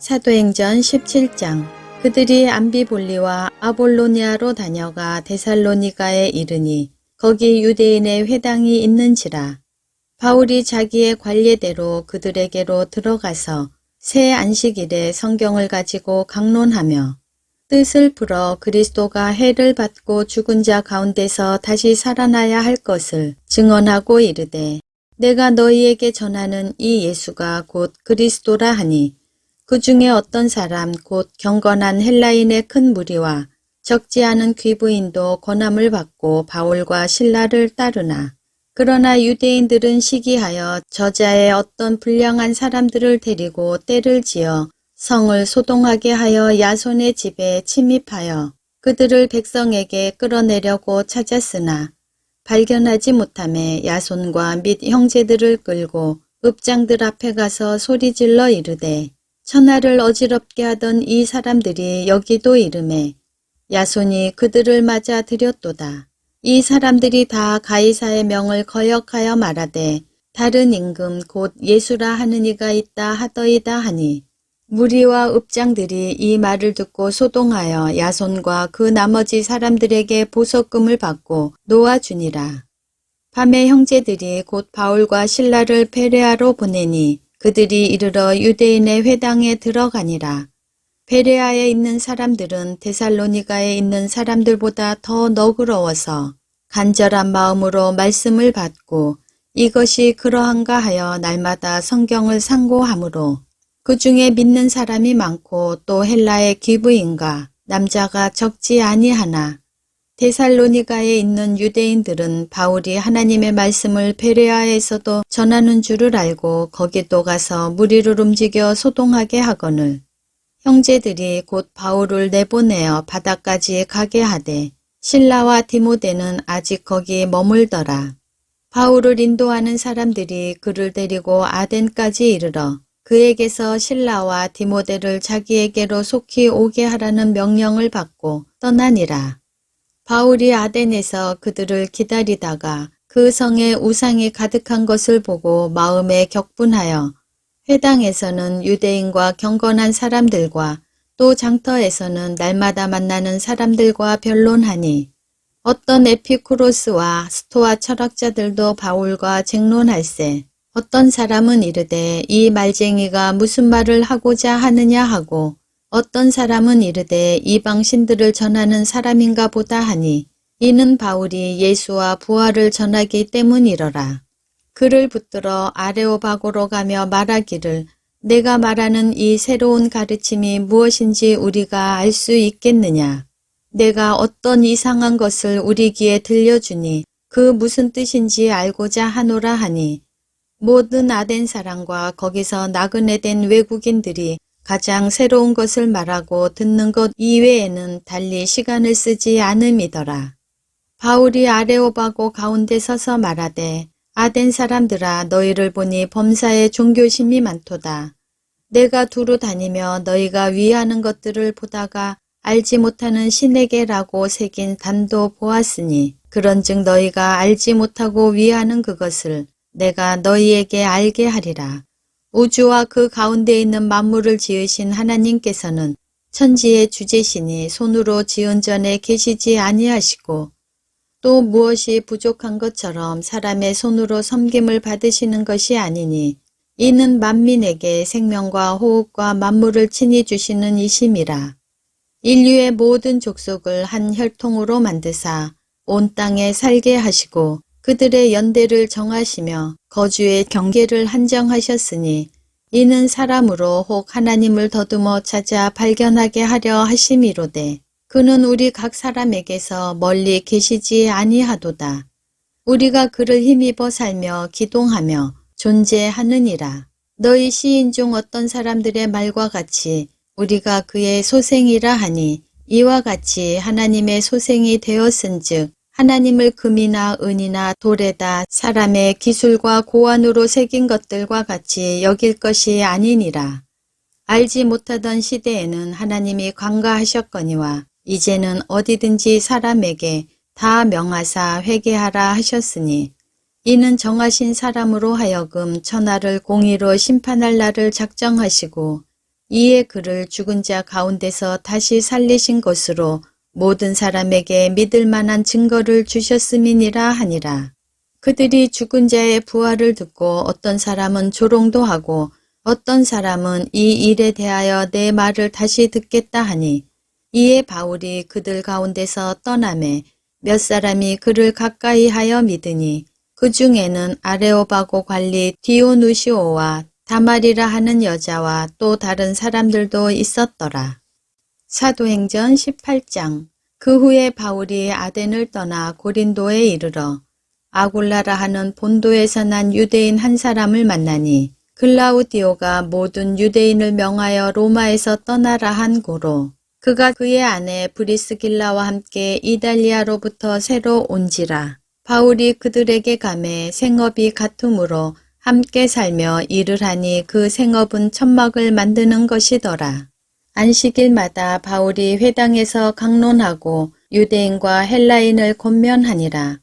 사도행전 17장. 그들이 암비볼리와 아볼로니아로 다녀가 데살로니가에 이르니 거기 유대인의 회당이 있는지라. 바울이 자기의 관례대로 그들에게로 들어가서 새 안식일에 성경을 가지고 강론하며 뜻을 풀어 그리스도가 해를 받고 죽은 자 가운데서 다시 살아나야 할 것을 증언하고 이르되 내가 너희에게 전하는 이 예수가 곧 그리스도라 하니 그 중에 어떤 사람 곧 경건한 헬라인의 큰 무리와 적지 않은 귀부인도 권함을 받고 바울과 실라를 따르나 그러나 유대인들은 시기하여 저자의 어떤 불량한 사람들을 데리고 때를 지어 성을 소동하게 하여 야손의 집에 침입하여 그들을 백성에게 끌어내려고 찾았으나 발견하지 못하매 야손과 및 형제들을 끌고 읍장들 앞에 가서 소리질러 이르되 천하를 어지럽게 하던 이 사람들이 여기도 이르매 야손이 그들을 맞아 들였도다. 이 사람들이 다 가이사의 명을 거역하여 말하되 다른 임금 곧 예수라 하는 이가 있다 하더이다 하니 무리와 읍장들이 이 말을 듣고 소동하여 야손과 그 나머지 사람들에게 보석금을 받고 놓아주니라. 밤에 형제들이 곧 바울과 실라를 베레아로 보내니 그들이 이르러 유대인의 회당에 들어가니라. 베레아에 있는 사람들은 데살로니가에 있는 사람들보다 더 너그러워서 간절한 마음으로 말씀을 받고 이것이 그러한가 하여 날마다 성경을 상고하므로 그 중에 믿는 사람이 많고 또 헬라의 귀부인과 남자가 적지 아니하나 데살로니가에 있는 유대인들은 바울이 하나님의 말씀을 베레아에서도 전하는 줄을 알고 거기도 가서 무리를 움직여 소동하게 하거늘 형제들이 곧 바울을 내보내어 바다까지 가게 하되 실라와 디모데는 아직 거기 머물더라. 바울을 인도하는 사람들이 그를 데리고 아덴까지 이르러 그에게서 실라와 디모데를 자기에게로 속히 오게 하라는 명령을 받고 떠나니라. 바울이 아덴에서 그들을 기다리다가 그 성에 우상이 가득한 것을 보고 마음에 격분하여 회당에서는 유대인과 경건한 사람들과 또 장터에서는 날마다 만나는 사람들과 변론하니 어떤 에피쿠로스와 스토아 철학자들도 바울과 쟁론할세 어떤 사람은 이르되 이 말쟁이가 무슨 말을 하고자 하느냐 하고 어떤 사람은 이르되 이방신들을 전하는 사람인가 보다 하니 이는 바울이 예수와 부활을 전하기 때문이러라. 그를 붙들어 아레오바고로 가며 말하기를 내가 말하는 이 새로운 가르침이 무엇인지 우리가 알 수 있겠느냐. 내가 어떤 이상한 것을 우리 귀에 들려주니 그 무슨 뜻인지 알고자 하노라 하니 모든 아덴 사람과 거기서 나그네 된 외국인들이 가장 새로운 것을 말하고 듣는 것 이외에는 달리 시간을 쓰지 않음이더라. 바울이 아레오바고 가운데 서서 말하되 아덴 사람들아 너희를 보니 범사에 종교심이 많도다. 내가 두루 다니며 너희가 위하는 것들을 보다가 알지 못하는 신에게라고 새긴 단도 보았으니 그런즉 너희가 알지 못하고 위하는 그것을 내가 너희에게 알게 하리라. 우주와 그 가운데 있는 만물을 지으신 하나님께서는 천지의 주제시니 손으로 지은 전에 계시지 아니하시고 또 무엇이 부족한 것처럼 사람의 손으로 섬김을 받으시는 것이 아니니 이는 만민에게 생명과 호흡과 만물을 친히 주시는 이심이라. 인류의 모든 족속을 한 혈통으로 만드사 온 땅에 살게 하시고 그들의 연대를 정하시며 거주의 경계를 한정하셨으니 이는 사람으로 혹 하나님을 더듬어 찾아 발견하게 하려 하심이로되 그는 우리 각 사람에게서 멀리 계시지 아니하도다. 우리가 그를 힘입어 살며 기동하며 존재하느니라. 너희 시인 중 어떤 사람들의 말과 같이 우리가 그의 소생이라 하니 이와 같이 하나님의 소생이 되었은즉 하나님을 금이나 은이나 돌에다 사람의 기술과 고안으로 새긴 것들과 같이 여길 것이 아니니라. 알지 못하던 시대에는 하나님이 관가하셨거니와 이제는 어디든지 사람에게 다 명하사 회개하라 하셨으니 이는 정하신 사람으로 하여금 천하를 공의로 심판할 날을 작정하시고 이에 그를 죽은 자 가운데서 다시 살리신 것으로 모든 사람에게 믿을 만한 증거를 주셨음이니라 하니라. 그들이 죽은 자의 부활을 듣고 어떤 사람은 조롱도 하고 어떤 사람은 이 일에 대하여 내 말을 다시 듣겠다 하니 이에 바울이 그들 가운데서 떠나매 몇 사람이 그를 가까이 하여 믿으니 그 중에는 아레오바고 관리 디오누시오와 다말이라 하는 여자와 또 다른 사람들도 있었더라. 사도행전 18장. 그 후에 바울이 아덴을 떠나 고린도에 이르러 아굴라라 하는 본도에서 난 유대인 한 사람을 만나니 글라우디오가 모든 유대인을 명하여 로마에서 떠나라 한 고로 그가 그의 아내 브리스길라와 함께 이달리아로부터 새로 온지라. 바울이 그들에게 가매 생업이 같으므로 함께 살며 일을 하니 그 생업은 천막을 만드는 것이더라. 안식일마다 바울이 회당에서 강론하고 유대인과 헬라인을 권면하니라.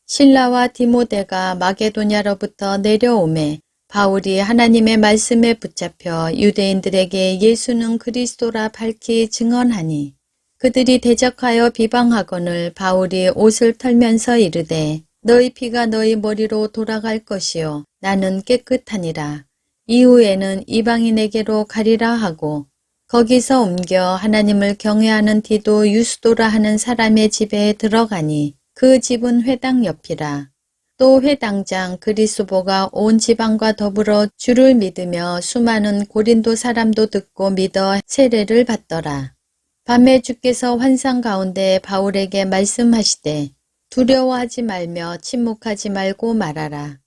실라와 디모데가 마게도냐로부터 내려오매 바울이 하나님의 말씀에 붙잡혀 유대인들에게 예수는 그리스도라 밝히 증언하니 그들이 대적하여 비방하거늘 바울이 옷을 털면서 이르되 너희 피가 너희 머리로 돌아갈 것이요 나는 깨끗하니라. 이후에는 이방인에게로 가리라 하고 거기서 옮겨 하나님을 경외하는 디도 유스도라 하는 사람의 집에 들어가니 그 집은 회당 옆이라. 또 회당장 그리스보가 온 지방과 더불어 주를 믿으며 수많은 고린도 사람도 듣고 믿어 세례를 받더라. 밤에 주께서 환상 가운데 바울에게 말씀하시되 두려워하지 말며 침묵하지 말고 말하라.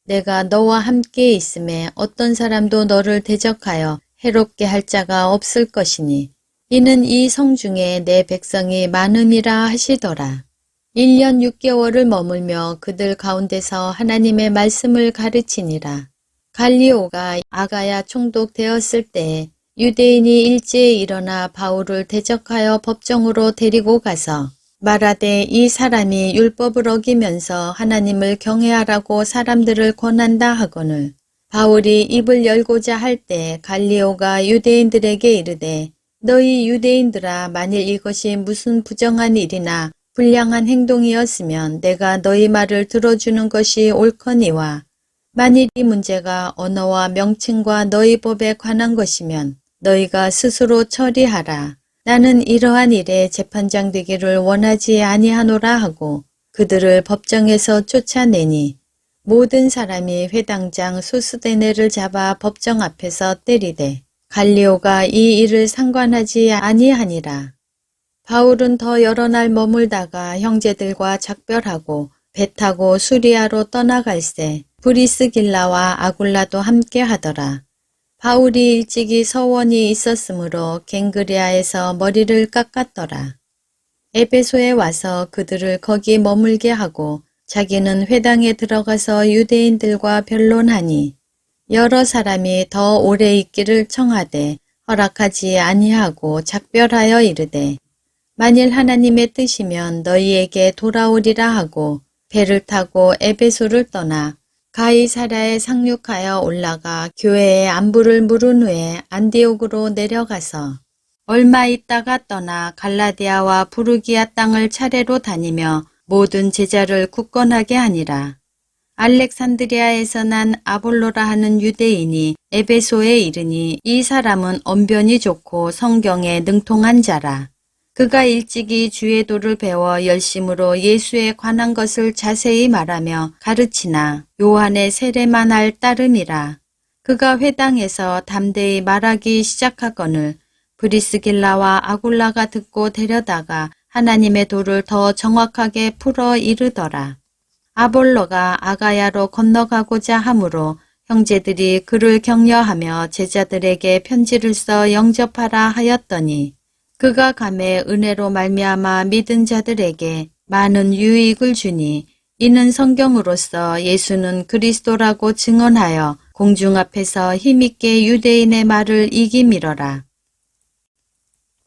내가 너와 함께 있음에 어떤 사람도 너를 대적하여 해롭게 할 자가 없을 것이니 이는 이 성중에 내 백성이 많음이라 하시더라. 1년 6개월을 머물며 그들 가운데서 하나님의 말씀을 가르치니라. 갈리오가 아가야 총독되었을 때 유대인이 일제에 일어나 바울을 대적하여 법정으로 데리고 가서 말하되 이 사람이 율법을 어기면서 하나님을 경외하라고 사람들을 권한다 하거늘 바울이 입을 열고자 할 때 갈리오가 유대인들에게 이르되 너희 유대인들아 만일 이것이 무슨 부정한 일이나 불량한 행동이었으면 내가 너희 말을 들어주는 것이 옳거니와 만일 이 문제가 언어와 명칭과 너희 법에 관한 것이면 너희가 스스로 처리하라. 나는 이러한 일에 재판장 되기를 원하지 아니하노라 하고 그들을 법정에서 쫓아내니 모든 사람이 회당장 소스데네를 잡아 법정 앞에서 때리되 갈리오가 이 일을 상관하지 아니하니라. 바울은 더 여러 날 머물다가 형제들과 작별하고 배 타고 수리아로 떠나갈새 브리스길라와 아굴라도 함께 하더라. 바울이 일찍이 서원이 있었으므로 갱그리아에서 머리를 깎았더라. 에베소에 와서 그들을 거기 머물게 하고 자기는 회당에 들어가서 유대인들과 변론하니 여러 사람이 더 오래 있기를 청하되 허락하지 아니하고 작별하여 이르되 만일 하나님의 뜻이면 너희에게 돌아오리라 하고 배를 타고 에베소를 떠나 가이사랴에 상륙하여 올라가 교회에 안부를 물은 후에 안디옥으로 내려가서 얼마 있다가 떠나 갈라디아와 부르기아 땅을 차례로 다니며 모든 제자를 굳건하게 하니라. 알렉산드리아에서 난 아볼로라 하는 유대인이 에베소에 이르니 이 사람은 언변이 좋고 성경에 능통한 자라. 그가 일찍이 주의 도를 배워 열심으로 예수에 관한 것을 자세히 말하며 가르치나 요한의 세례만 할 따름이라. 그가 회당에서 담대히 말하기 시작하거늘 브리스길라와 아굴라가 듣고 데려다가 하나님의 도를 더 정확하게 풀어 이르더라. 아볼로가 아가야로 건너가고자 하므로 형제들이 그를 격려하며 제자들에게 편지를 써 영접하라 하였더니 그가 감에 은혜로 말미암아 믿은 자들에게 많은 유익을 주니 이는 성경으로서 예수는 그리스도라고 증언하여 공중 앞에서 힘있게 유대인의 말을 이기밀어라.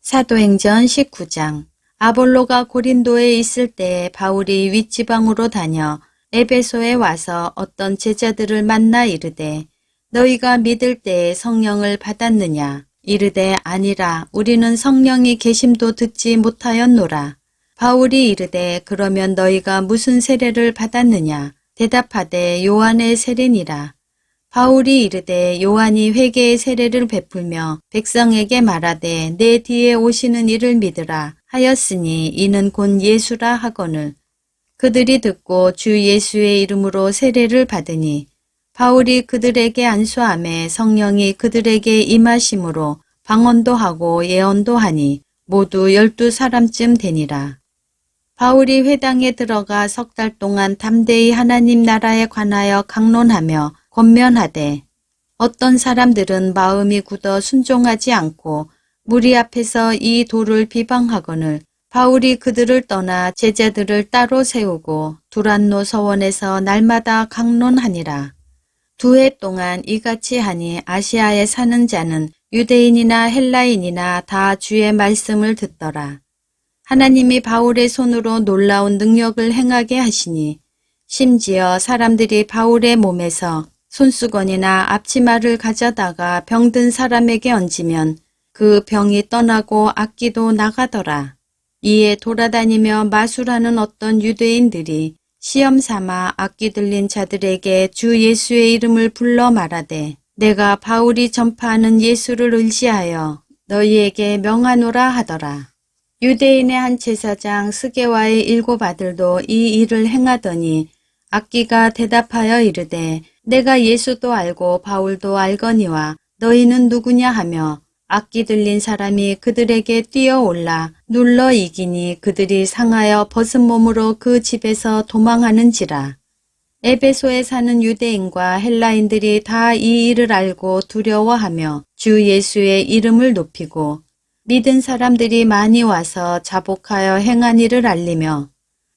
사도행전 19장. 아볼로가 고린도에 있을 때 바울이 윗지방으로 다녀 에베소에 와서 어떤 제자들을 만나 이르되 너희가 믿을 때에 성령을 받았느냐? 이르되 아니라 우리는 성령이 계심도 듣지 못하였노라. 바울이 이르되 그러면 너희가 무슨 세례를 받았느냐? 대답하되 요한의 세례니라. 바울이 이르되 요한이 회개의 세례를 베풀며 백성에게 말하되 내 뒤에 오시는 이를 믿으라 하였으니 이는 곧 예수라 하거늘. 그들이 듣고 주 예수의 이름으로 세례를 받으니 바울이 그들에게 안수하매 성령이 그들에게 임하심으로 방언도 하고 예언도 하니 모두 12사람쯤 되니라. 바울이 회당에 들어가 석 달 동안 담대히 하나님 나라에 관하여 강론하며 권면하되 어떤 사람들은 마음이 굳어 순종하지 않고 무리 앞에서 이 도를 비방하거늘 바울이 그들을 떠나 제자들을 따로 세우고 두란노 서원에서 날마다 강론하니라. 2해 동안 이같이 하니 아시아에 사는 자는 유대인이나 헬라인이나 다 주의 말씀을 듣더라. 하나님이 바울의 손으로 놀라운 능력을 행하게 하시니 심지어 사람들이 바울의 몸에서 손수건이나 앞치마를 가져다가 병든 사람에게 얹으면 그 병이 떠나고 악기도 나가더라. 이에 돌아다니며 마술하는 어떤 유대인들이 시험 삼아 악기 들린 자들에게 주 예수의 이름을 불러 말하되 내가 바울이 전파하는 예수를 의지하여 너희에게 명하노라 하더라. 유대인의 한 제사장 스게와의 7 아들도 이 일을 행하더니 악기가 대답하여 이르되 내가 예수도 알고 바울도 알거니와 너희는 누구냐 하며 악기 들린 사람이 그들에게 뛰어올라 눌러 이기니 그들이 상하여 벗은 몸으로 그 집에서 도망하는지라. 에베소에 사는 유대인과 헬라인들이 다 이 일을 알고 두려워하며 주 예수의 이름을 높이고 믿은 사람들이 많이 와서 자복하여 행한 일을 알리며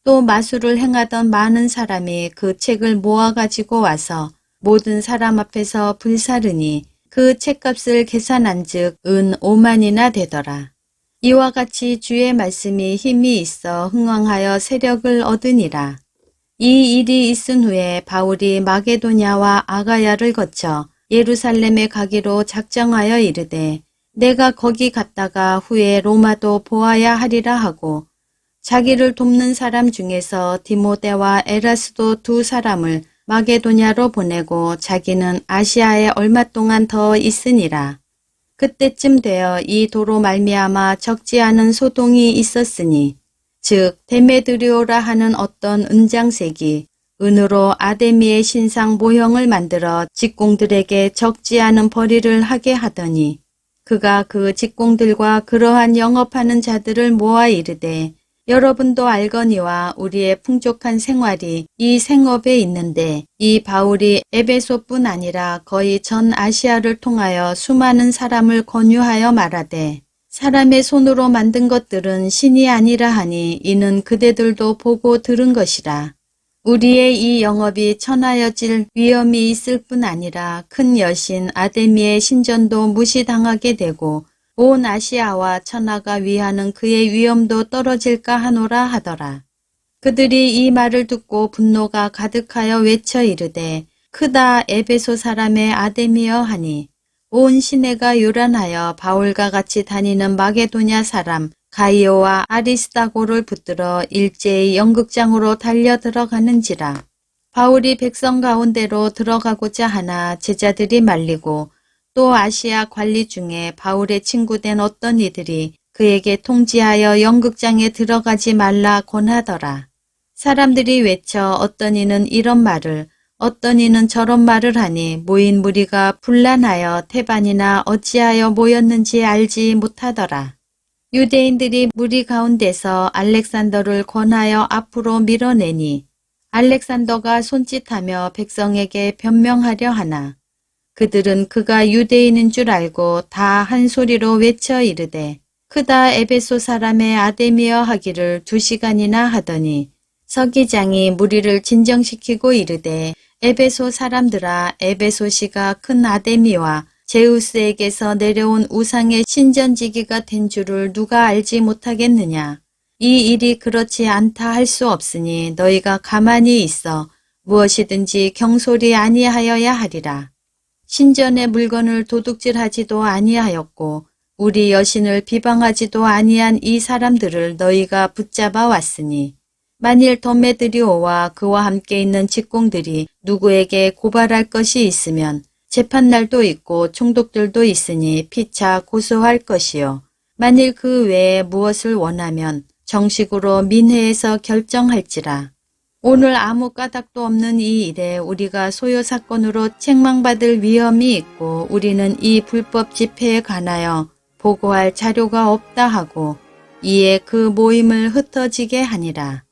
또 마술을 행하던 많은 사람이 그 책을 모아가지고 와서 모든 사람 앞에서 불사르니 그 책값을 계산한 즉 은 5만이나 되더라. 이와 같이 주의 말씀이 힘이 있어 흥왕하여 세력을 얻으니라. 이 일이 있은 후에 바울이 마게도냐와 아가야를 거쳐 예루살렘에 가기로 작정하여 이르되 내가 거기 갔다가 후에 로마도 보아야 하리라 하고 자기를 돕는 사람 중에서 디모데와 에라스도 2 사람을 마게도냐로 보내고 자기는 아시아에 얼마 동안 더 있으니라. 그때쯤 되어 이 도로 말미암아 적지 않은 소동이 있었으니 즉 데메드리오라 하는 어떤 은장색이 은으로 아데미의 신상 모형을 만들어 직공들에게 적지 않은 벌이를 하게 하더니 그가 그 직공들과 그러한 영업하는 자들을 모아 이르되 여러분도 알거니와 우리의 풍족한 생활이 이 생업에 있는데 이 바울이 에베소뿐 아니라 거의 전 아시아를 통하여 수많은 사람을 권유하여 말하되 사람의 손으로 만든 것들은 신이 아니라 하니 이는 그대들도 보고 들은 것이라. 우리의 이 영업이 천하여질 위험이 있을 뿐 아니라 큰 여신 아데미의 신전도 무시당하게 되고 온 아시아와 천하가 위하는 그의 위엄도 떨어질까 하노라 하더라. 그들이 이 말을 듣고 분노가 가득하여 외쳐 이르되 크다 에베소 사람의 아데미여 하니 온 시내가 요란하여 바울과 같이 다니는 마게도냐 사람 가이오와 아리스다고를 붙들어 일제히 연극장으로 달려 들어가는지라. 바울이 백성 가운데로 들어가고자 하나 제자들이 말리고 또 아시아 관리 중에 바울의 친구된 어떤 이들이 그에게 통지하여 연극장에 들어가지 말라 권하더라. 사람들이 외쳐 어떤 이는 이런 말을 어떤 이는 저런 말을 하니 모인 무리가 분란하여 태반이나 어찌하여 모였는지 알지 못하더라. 유대인들이 무리 가운데서 알렉산더를 권하여 앞으로 밀어내니 알렉산더가 손짓하며 백성에게 변명하려 하나 그들은 그가 유대인인 줄 알고 다 한 소리로 외쳐 이르되 크다 에베소 사람의 아데미여 하기를 2시간이나 하더니 서기장이 무리를 진정시키고 이르되 에베소 사람들아 에베소시가 큰 아데미와 제우스에게서 내려온 우상의 신전지기가 된 줄을 누가 알지 못하겠느냐. 이 일이 그렇지 않다 할 수 없으니 너희가 가만히 있어 무엇이든지 경솔이 아니하여야 하리라. 신전의 물건을 도둑질하지도 아니하였고 우리 여신을 비방하지도 아니한 이 사람들을 너희가 붙잡아 왔으니 만일 더메드리오와 그와 함께 있는 직공들이 누구에게 고발할 것이 있으면 재판날도 있고 총독들도 있으니 피차 고소할 것이요. 만일 그 외에 무엇을 원하면 정식으로 민회에서 결정할지라. 오늘 아무 까닭도 없는 이 일에 우리가 소요 사건으로 책망받을 위험이 있고 우리는 이 불법 집회에 관하여 보고할 자료가 없다 하고 이에 그 모임을 흩어지게 하니라.